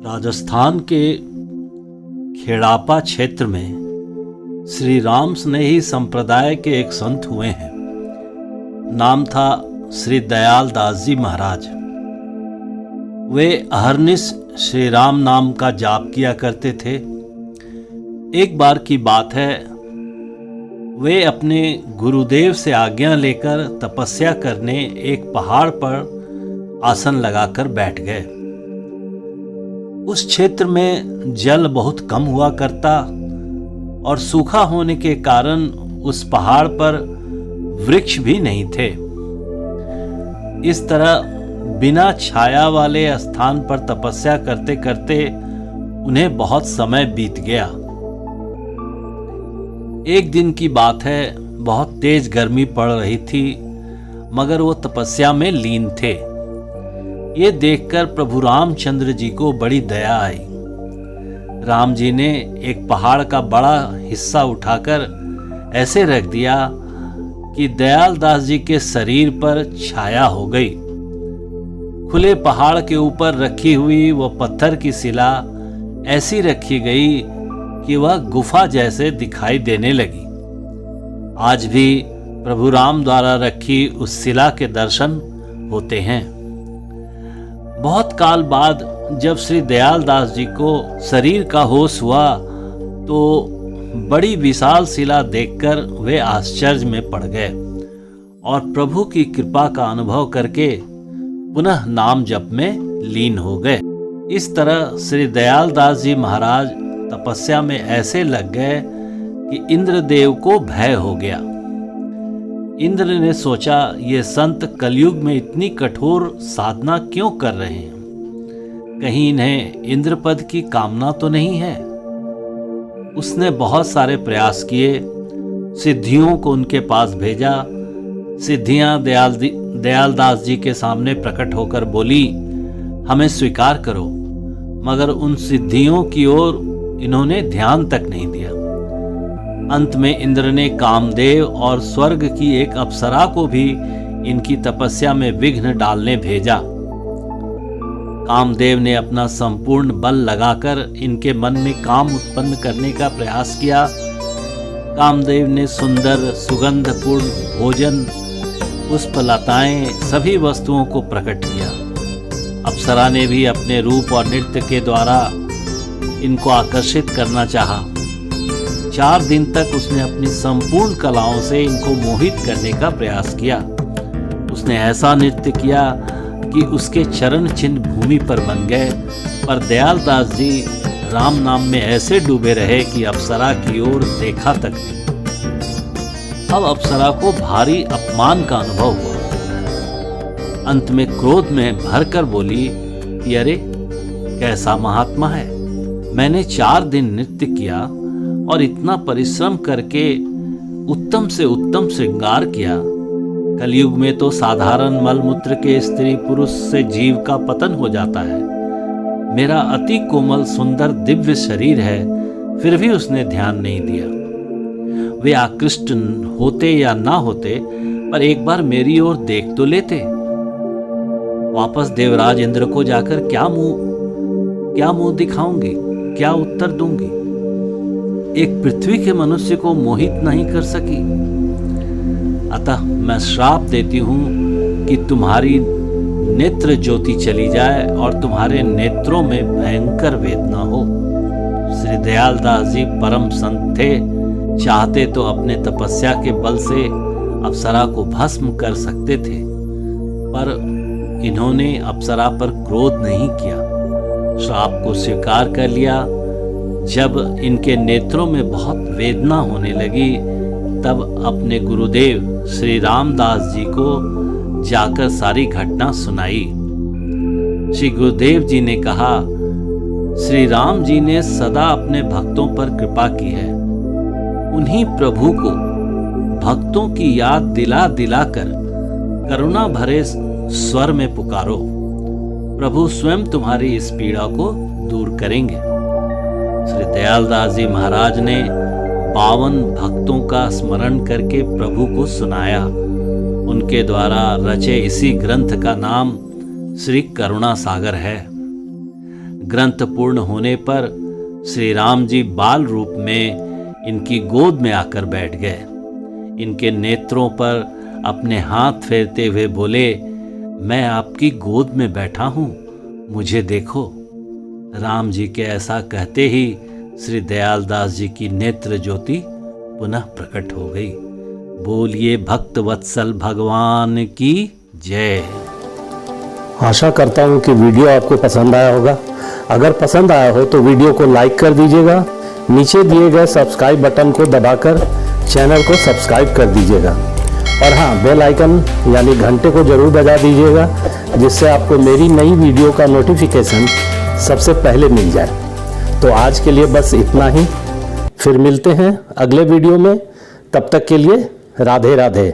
राजस्थान के खेड़ापा क्षेत्र में श्री राम स्नेही संप्रदाय के एक संत हुए हैं। नाम था श्री दयाल दास जी महाराज। वे अहरनिश श्री राम नाम का जाप किया करते थे। एक बार की बात है, वे अपने गुरुदेव से आज्ञा लेकर तपस्या करने एक पहाड़ पर आसन लगाकर बैठ गए। उस क्षेत्र में जल बहुत कम हुआ करता और सूखा होने के कारण उस पहाड़ पर वृक्ष भी नहीं थे। इस तरह बिना छाया वाले स्थान पर तपस्या करते करते उन्हें बहुत समय बीत गया। एक दिन की बात है, बहुत तेज गर्मी पड़ रही थी, मगर वो तपस्या में लीन थे। ये देखकर प्रभु रामचंद्र जी को बड़ी दया आई। राम जी ने एक पहाड़ का बड़ा हिस्सा उठाकर ऐसे रख दिया कि दयाल दास जी के शरीर पर छाया हो गई। खुले पहाड़ के ऊपर रखी हुई वो पत्थर की शिला ऐसी रखी गई कि वह गुफा जैसे दिखाई देने लगी। आज भी प्रभु राम द्वारा रखी उस शिला के दर्शन होते हैं। बहुत काल बाद जब श्री दयाल दास जी को शरीर का होश हुआ तो बड़ी विशाल शिला देखकर वे आश्चर्य में पड़ गए और प्रभु की कृपा का अनुभव करके पुनः नाम जप में लीन हो गए। इस तरह श्री दयाल दास जी महाराज तपस्या में ऐसे लग गए कि इंद्रदेव को भय हो गया। इंद्र ने सोचा, ये संत कलयुग में इतनी कठोर साधना क्यों कर रहे हैं? कहीं इन्हें इंद्र पद की कामना तो नहीं है? उसने बहुत सारे प्रयास किए, सिद्धियों को उनके पास भेजा। सिद्धियां दयाल दास जी के सामने प्रकट होकर बोली, हमें स्वीकार करो, मगर उन सिद्धियों की ओर इन्होंने ध्यान तक नहीं दिया। अंत में इंद्र ने कामदेव और स्वर्ग की एक अप्सरा को भी इनकी तपस्या में विघ्न डालने भेजा। कामदेव ने अपना संपूर्ण बल लगाकर इनके मन में काम उत्पन्न करने का प्रयास किया। कामदेव ने सुंदर सुगंधपूर्ण भोजन, पुष्पलताएं, सभी वस्तुओं को प्रकट किया। अप्सरा ने भी अपने रूप और नृत्य के द्वारा इनको आकर्षित करना चाहा। 4 दिन तक उसने अपनी संपूर्ण कलाओं से इनको मोहित करने का प्रयास किया। उसने ऐसा नृत्य किया कि उसके चरण चिन्ह भूमि पर बन गए, पर दयाल दास जी राम नाम में ऐसे डूबे रहे कि अप्सरा की ओर देखा तक नहीं। अब अप्सरा को भारी अपमान का अनुभव हुआ। अंत में क्रोध में भरकर बोली कि अरे कैसा महात्मा है, मैंने 4 दिन नृत्य किया और इतना परिश्रम करके उत्तम से उत्तम श्रृंगार किया। कलयुग में तो साधारण मलमूत्र के स्त्री पुरुष से जीव का पतन हो जाता है। मेरा अति कोमल सुंदर दिव्य शरीर है, फिर भी उसने ध्यान नहीं दिया। वे आकृष्ट होते या ना होते, पर एक बार मेरी ओर देख तो लेते। वापस देवराज इंद्र को जाकर क्या मुंह दिखाऊंगी, क्या उत्तर दूंगी? एक पृथ्वी के मनुष्य को मोहित नहीं कर सकी। अतः मैं श्राप देती हूं कि तुम्हारी नेत्र ज्योति चली जाए और तुम्हारे नेत्रों में भयंकर वेदना हो। श्री दयाल दास जी परम संत थे, चाहते तो अपने तपस्या के बल से अप्सरा को भस्म कर सकते थे, पर इन्होंने अप्सरा पर क्रोध नहीं किया, श्राप को स्वीकार कर लिया। जब इनके नेत्रों में बहुत वेदना होने लगी, तब अपने गुरुदेव श्री रामदास जी को जाकर सारी घटना सुनाई। श्री गुरुदेव जी ने कहा, श्री राम जी ने सदा अपने भक्तों पर कृपा की है। उन्हीं प्रभु को भक्तों की याद दिला दिलाकर करुणा भरे स्वर में पुकारो, प्रभु स्वयं तुम्हारी इस पीड़ा को दूर करेंगे। श्री दयालदास जी महाराज ने 52 भक्तों का स्मरण करके प्रभु को सुनाया। उनके द्वारा रचे इसी ग्रंथ का नाम श्री करुणा सागर है। ग्रंथ पूर्ण होने पर श्री राम जी बाल रूप में इनकी गोद में आकर बैठ गए। इनके नेत्रों पर अपने हाथ फेरते हुए बोले, मैं आपकी गोद में बैठा हूँ, मुझे देखो। राम जी के ऐसा कहते ही श्री दयालदास जी की नेत्र ज्योति पुनः प्रकट हो गई। बोलिए भक्त वत्सल भगवान की जय। आशा करता हूँ कि वीडियो आपको पसंद आया होगा। अगर पसंद आया हो तो वीडियो को लाइक कर दीजिएगा। नीचे दिए गए सब्सक्राइब बटन को दबाकर चैनल को सब्सक्राइब कर दीजिएगा। और हाँ, बेल आइकन यानी घंटे को जरूर बजा दीजिएगा, जिससे आपको मेरी नई वीडियो का नोटिफिकेशन सबसे पहले मिल जाए। तो आज के लिए बस इतना ही। फिर मिलते हैं अगले वीडियो में। तब तक के लिए राधे राधे।